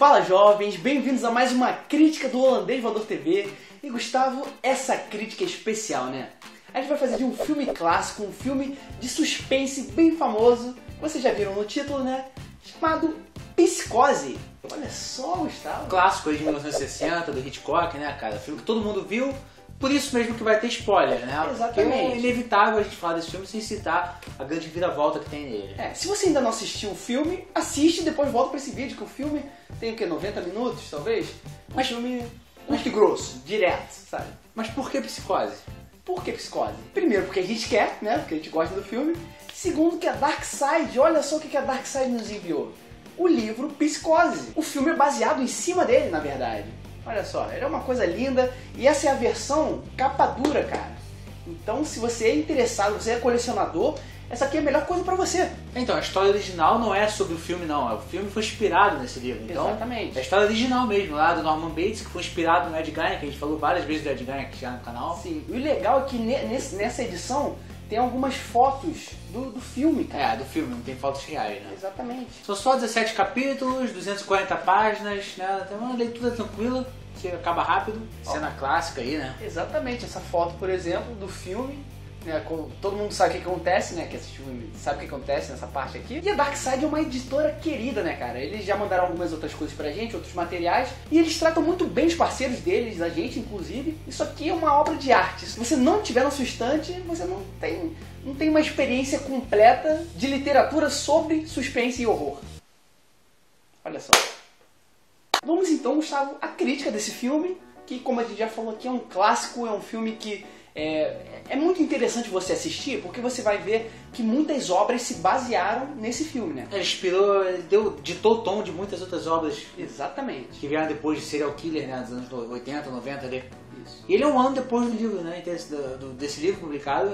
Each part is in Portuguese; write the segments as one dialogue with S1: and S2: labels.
S1: Fala jovens, bem-vindos a mais uma crítica do Holandês Voador TV. E Gustavo, essa crítica é especial, né? A gente vai fazer de um filme clássico, um filme de suspense bem famoso, vocês já viram no título, né? Chamado Psicose. Olha só, Gustavo.
S2: Clássico aí de 1960, do Hitchcock, né, cara? Filme que todo mundo viu, por isso mesmo que vai ter spoiler, né?
S1: Exatamente.
S2: Porque é inevitável a gente falar desse filme sem citar a grande viravolta que tem nele.
S1: Se você ainda não assistiu o filme, assiste e depois volta pra esse vídeo, que o filme tem o quê? 90 minutos, talvez? Um filme muito grosso, direto, sabe?
S2: Mas por que Psicose?
S1: Por que Psicose? Primeiro, porque a gente quer, né? Porque a gente gosta do filme. Segundo, que a Darkside, olha só o que a Darkside nos enviou. O livro Psicose. O filme é baseado em cima dele, na verdade. Olha só, ele é uma coisa linda e essa é a versão capa dura, cara. Então, se você é interessado, você é colecionador, essa aqui é a melhor coisa pra você.
S2: Então, a história original não é sobre o filme, não. O filme foi inspirado nesse livro. Então,
S1: exatamente.
S2: É a história original mesmo, lá do Norman Bates, que foi inspirado no Ed Gein, que a gente falou várias vezes do Ed Gein aqui já no canal.
S1: Sim, e o legal é que nessa edição tem algumas fotos do filme, cara.
S2: Do filme, não tem fotos reais, né?
S1: Exatamente.
S2: São só 17 capítulos, 240 páginas, né? Tem uma leitura tranquila, que acaba rápido. Cena clássica aí, né?
S1: Exatamente, essa foto, por exemplo, do filme, né? Todo mundo sabe o que acontece, né? Que assistiu o filme sabe o que acontece nessa parte aqui. E a Darkside é uma editora querida, né, cara? Eles já mandaram algumas outras coisas pra gente, outros materiais, e eles tratam muito bem os parceiros deles, a gente, inclusive. Isso aqui é uma obra de arte. Se você não tiver na sua estante, você não tem uma experiência completa de literatura sobre suspense e horror. Olha só. Vamos então, Gustavo, à crítica desse filme, que, como a gente já falou aqui, é um clássico, é um filme que é muito interessante você assistir, porque você vai ver que muitas obras se basearam nesse filme, né?
S2: Ele inspirou, ditou o tom de muitas outras obras.
S1: Exatamente.
S2: Que vieram depois de Serial Killer, né, dos anos 80, 90 ali.
S1: Isso.
S2: E ele é um ano depois do livro, né? Desse livro publicado,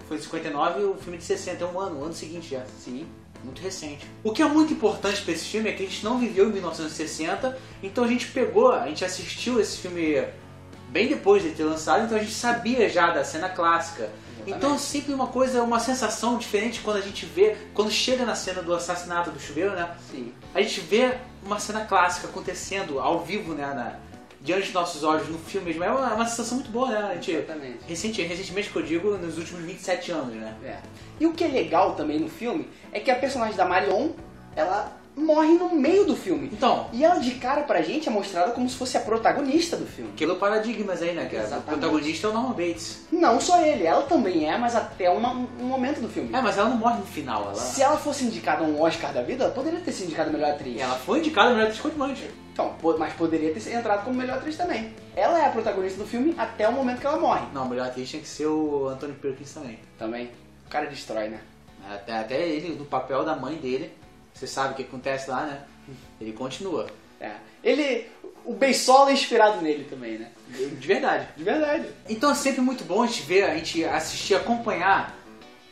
S2: foi de 59 e o filme de 60, é um ano seguinte já.
S1: Sim.
S2: Muito recente. O que é muito importante para esse filme é que a gente não viveu em 1960, então a gente assistiu esse filme bem depois de ter lançado, então a gente sabia já da cena clássica. Exatamente. Então sempre uma sensação diferente quando a gente vê, quando chega na cena do assassinato do chuveiro, né?
S1: Sim.
S2: A gente vê uma cena clássica acontecendo ao vivo, né? Diante dos nossos olhos no filme mesmo. É uma sensação muito boa, né? A gente,
S1: exatamente.
S2: Recentemente que eu digo, nos últimos 27 anos, né?
S1: E o que é legal também no filme é que a personagem da Marion, ela morre no meio do filme.
S2: Então,
S1: e ela de cara pra gente é mostrada como se fosse a protagonista do filme.
S2: Aquilo paradigmas aí, né? Que o protagonista é o Norman Bates.
S1: Não só ele, ela também é, mas até um momento do filme.
S2: Mas ela não morre no final.
S1: Se ela fosse indicada a um Oscar da vida, ela poderia ter sido indicada a melhor atriz.
S2: Ela foi indicada a melhor atriz coadjuvante.
S1: Então, mas poderia ter entrado como melhor atriz também. Ela é a protagonista do filme até o momento que ela morre.
S2: Não, a melhor atriz tinha que ser o Anthony Perkins também.
S1: Também. O cara destrói, né?
S2: Até ele, no papel da mãe dele, você sabe o que acontece lá, né? Ele continua.
S1: O Beisola é inspirado nele também, né?
S2: De verdade.
S1: De verdade.
S2: Então é sempre muito bom a gente ver, a gente assistir, acompanhar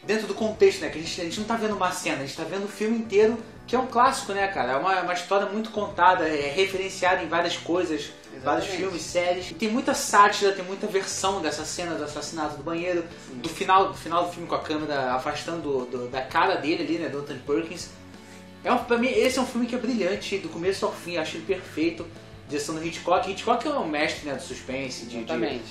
S2: dentro do contexto, né? Que a gente não tá vendo uma cena, a gente tá vendo o filme inteiro, que é um clássico, né, cara? É uma história muito contada, referenciada em várias coisas, vários filmes, séries. E tem muita sátira, tem muita versão dessa cena do assassinato do banheiro, do final do filme com a câmera afastando da cara dele ali, né, do Anthony Perkins. Pra mim, esse é um filme que é brilhante, do começo ao fim, acho ele perfeito. Direção do Hitchcock. Hitchcock é um mestre, né, do suspense, de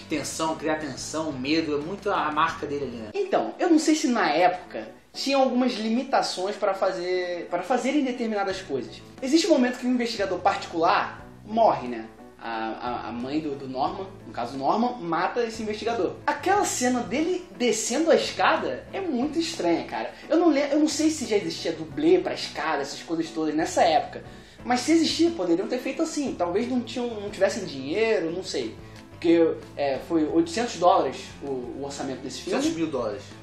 S2: tensão, criar tensão, medo, é muito a marca dele ali, né?
S1: Então, eu não sei se na época tinha algumas limitações para fazerem determinadas coisas. Existe um momento que um investigador particular morre, né? A mãe do Norman, no caso Norman, mata esse investigador. Aquela cena dele descendo a escada é muito estranha, cara. Eu não sei se já existia dublê pra escada, essas coisas todas nessa época. Mas se existia, poderiam ter feito assim. Talvez não tivessem dinheiro, não sei. Porque foi $800 o orçamento desse filme.
S2: $800 mil.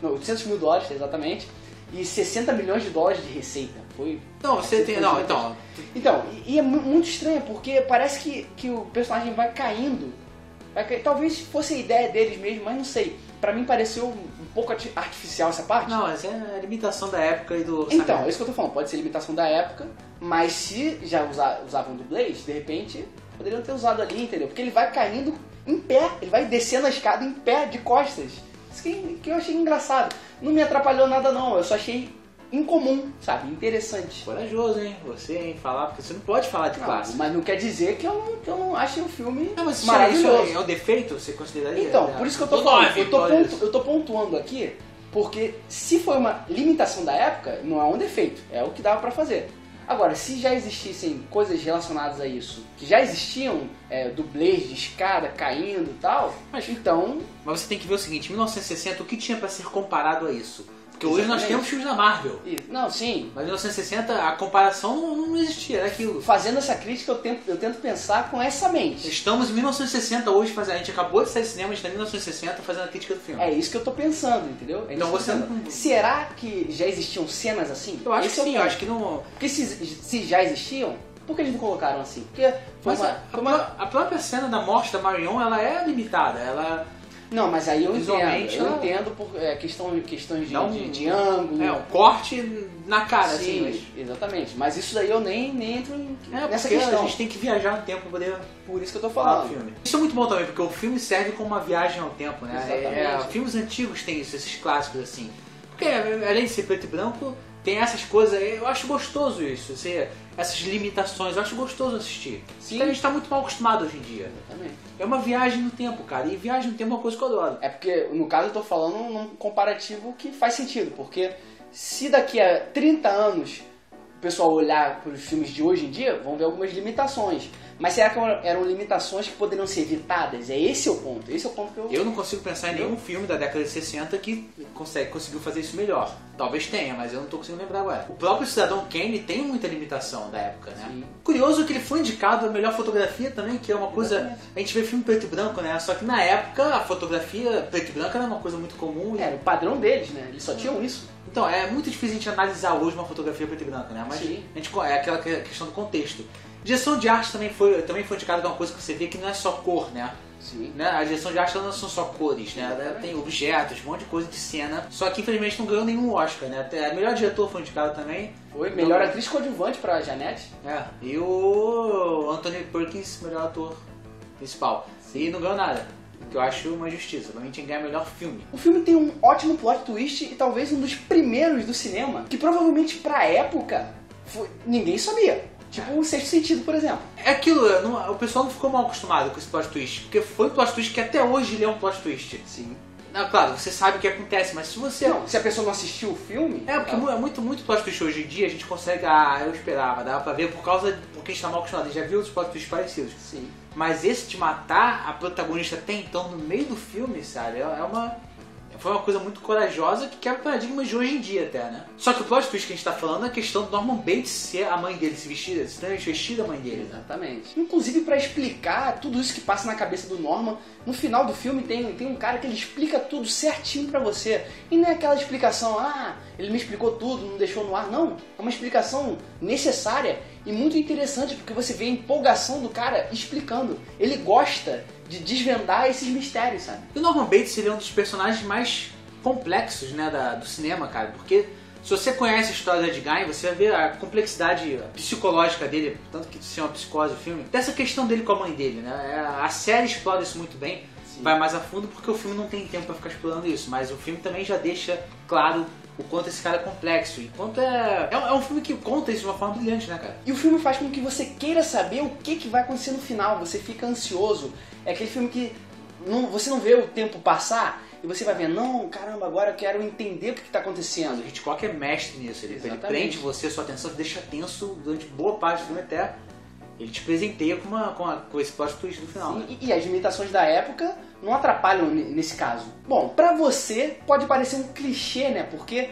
S1: Não, $800 mil, exatamente. E $60 milhões de receita. Foi.
S2: Não, você tem. Não, então.
S1: Então, e é muito estranho, porque parece que o personagem vai caindo. Talvez fosse a ideia deles mesmo, mas não sei. Pra mim pareceu um pouco artificial essa parte.
S2: Não, mas é a limitação da época e do orçamento.
S1: Então, é isso que eu tô falando. Pode ser limitação da época, mas se já usavam dublês, de repente poderiam ter usado ali, entendeu? Porque ele vai caindo em pé, ele vai descendo a escada em pé, de costas. Isso que eu achei engraçado. Não me atrapalhou nada não, eu só achei incomum, sabe? Interessante.
S2: Corajoso, hein? Você, hein? Falar, porque você não pode falar de clássico.
S1: Mas não quer dizer que eu não ache o filme
S2: mas
S1: maravilhoso.
S2: Isso é um defeito? Você consideraria?
S1: Então, por isso que eu tô falando. Eu tô pontuando aqui, porque se foi uma limitação da época, não é um defeito. É o que dava pra fazer. Agora, se já existissem coisas relacionadas a isso, que já existiam dublês de escada caindo e tal, então...
S2: Mas você tem que ver o seguinte, em 1960, o que tinha pra ser comparado a isso? Porque hoje nós temos filmes da Marvel.
S1: Não, sim.
S2: Mas em 1960 a comparação não existia, era aquilo.
S1: Fazendo essa crítica, eu tento pensar com essa mente.
S2: Estamos em 1960 hoje, a gente acabou de sair do cinema, a gente está em 1960 fazendo a crítica do filme.
S1: É isso que eu tô pensando, entendeu?
S2: Então você não...
S1: Será que já existiam cenas assim?
S2: Eu acho que sim, eu acho que não...
S1: Porque se já existiam, por que eles não colocaram assim? Porque
S2: a própria cena da morte da Marion, ela é limitada, ela...
S1: Não, mas aí eu entendo por questões de ângulo.
S2: Um corte na cara,
S1: sim,
S2: assim.
S1: Exatamente. Mas isso daí eu nem entro nessa
S2: questão.
S1: A
S2: gente tem que viajar no tempo pra poder...
S1: Por isso que eu tô falando.
S2: Filme. Isso é muito bom também, porque o filme serve como uma viagem ao tempo, né?
S1: Exatamente.
S2: Filmes antigos têm isso, esses clássicos assim. Porque além de ser preto e branco, tem essas coisas, eu acho gostoso isso, essas limitações, eu acho gostoso assistir.
S1: Sim.
S2: Então a gente tá muito mal acostumado hoje em dia.
S1: Exatamente.
S2: É uma viagem no tempo, cara, e viagem no tempo é uma coisa que eu adoro.
S1: É porque, no caso, eu tô falando num comparativo que faz sentido, porque se daqui a 30 anos o pessoal olhar para os filmes de hoje em dia, vão ver algumas limitações. Mas será que eram limitações que poderiam ser evitadas? Esse é o ponto. Esse é o ponto que
S2: eu não consigo pensar em nenhum filme da década de 60 que conseguiu fazer isso melhor. Talvez tenha, mas eu não tô conseguindo lembrar agora. O próprio Cidadão Kane tem muita limitação da época, né?
S1: Sim.
S2: Curioso que ele foi indicado a melhor fotografia também, que é uma coisa... Exatamente. A gente vê filme preto e branco, né? Só que na época a fotografia preto e branco era uma coisa muito comum.
S1: Era o padrão deles, né? Eles só tinham isso.
S2: Então, é muito difícil a gente analisar hoje uma fotografia preto e branco, né? Mas
S1: sim.
S2: é aquela questão do contexto. Direção de arte também foi indicada, que é uma coisa que você vê que não é só cor, né?
S1: Sim.
S2: Né? A direção de arte não são só cores, né? Tem objetos, um monte de coisa de cena. Só que infelizmente não ganhou nenhum Oscar, né? A melhor diretor foi indicado também.
S1: Foi, melhor atriz coadjuvante pra Janete.
S2: E o Anthony Perkins, melhor ator principal. Sim. E não ganhou nada. Que eu acho uma injustiça. Pra mim tinha que ganhar melhor filme.
S1: O filme tem um ótimo plot twist e talvez um dos primeiros do cinema, que provavelmente pra época ninguém sabia. Tipo o Sexto Sentido, por exemplo.
S2: É aquilo, o pessoal não ficou mal acostumado com esse plot twist. Porque foi um plot twist que até hoje ele é um plot twist.
S1: Sim.
S2: Claro, você sabe o que acontece, mas se você...
S1: Não, se a pessoa não assistiu o filme...
S2: Porque muito plot twist hoje em dia a gente consegue... eu esperava, dá pra ver porque a gente tá mal acostumado. A gente já viu outros plot twists parecidos.
S1: Sim.
S2: Mas esse de matar a protagonista até então no meio do filme, sabe? Foi uma coisa muito corajosa que quebra paradigmas de hoje em dia até, né? Só que o plot twist que a gente tá falando é a questão do Norman Bates ser a mãe dele, se vestir a mãe dele.
S1: Exatamente. Inclusive pra explicar tudo isso que passa na cabeça do Norman, no final do filme tem um cara que ele explica tudo certinho pra você. E não é aquela explicação, ele me explicou tudo, não deixou no ar, não. É uma explicação necessária e muito interessante, porque você vê a empolgação do cara explicando. Ele gosta de desvendar esses mistérios, sabe?
S2: E o Norman Bates, ele é um dos personagens mais complexos, né, do cinema, cara, porque se você conhece a história do Ed Gein, você vai ver a complexidade psicológica dele, tanto que isso é uma psicose o filme, dessa questão dele com a mãe dele, né? A série explora isso muito bem. Sim. Vai mais a fundo porque o filme não tem tempo pra ficar explorando isso, mas o filme também já deixa claro o quanto esse cara é complexo, e quanto é um filme que conta isso de uma forma brilhante, né, cara?
S1: E o filme faz com que você queira saber o que vai acontecer no final, você fica ansioso. É aquele filme que você não vê o tempo passar e você vai ver, não, caramba, agora eu quero entender o que está acontecendo.
S2: O Hitchcock é mestre nisso, ele prende você, sua atenção, deixa tenso durante boa parte do filme até ele te presenteia com esse plot twist no final. Sim,
S1: né? E as limitações da época não atrapalham nesse caso. Bom, pra você pode parecer um clichê, né? Porque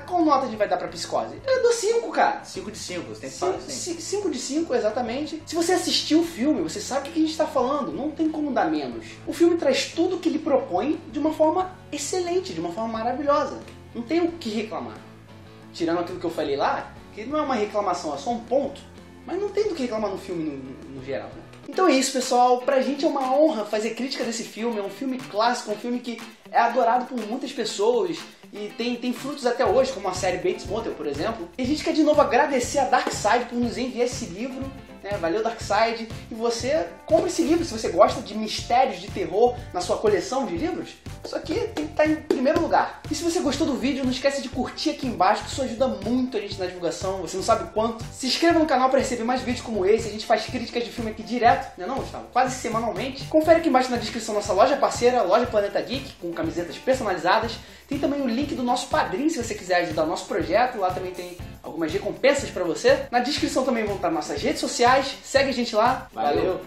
S1: qual nota a gente vai dar pra Psicose? Eu dou 5, cara.
S2: 5 de 5, você tem que falar assim.
S1: 5 de 5, exatamente. Se você assistiu o filme, você sabe o que a gente tá falando. Não tem como dar menos. O filme traz tudo o que ele propõe de uma forma excelente, de uma forma maravilhosa. Não tem o que reclamar. Tirando aquilo que eu falei lá, que não é uma reclamação, é só um ponto. Mas não tem do que reclamar no filme no geral, né? Então é isso, pessoal. Pra gente é uma honra fazer crítica desse filme. É um filme clássico, um filme que é adorado por muitas pessoas e tem frutos até hoje, como a série Bates Motel, por exemplo. E a gente quer de novo agradecer a Darkside por nos enviar esse livro. né? Valeu, Darkside. E você compra esse livro se você gosta de mistérios, de terror na sua coleção de livros. Isso aqui tem que estar em primeiro lugar. E se você gostou do vídeo, não esquece de curtir aqui embaixo, que isso ajuda muito a gente na divulgação, você não sabe o quanto. Se inscreva no canal para receber mais vídeos como esse, a gente faz críticas de filme aqui direto, né não, Gustavo? Quase semanalmente. Confere aqui embaixo na descrição nossa loja parceira, Loja Planeta Geek, com camisetas personalizadas. Tem também o link do nosso padrinho, se você quiser ajudar o nosso projeto, lá também tem algumas recompensas para você. Na descrição também vão estar nossas redes sociais, segue a gente lá. Valeu.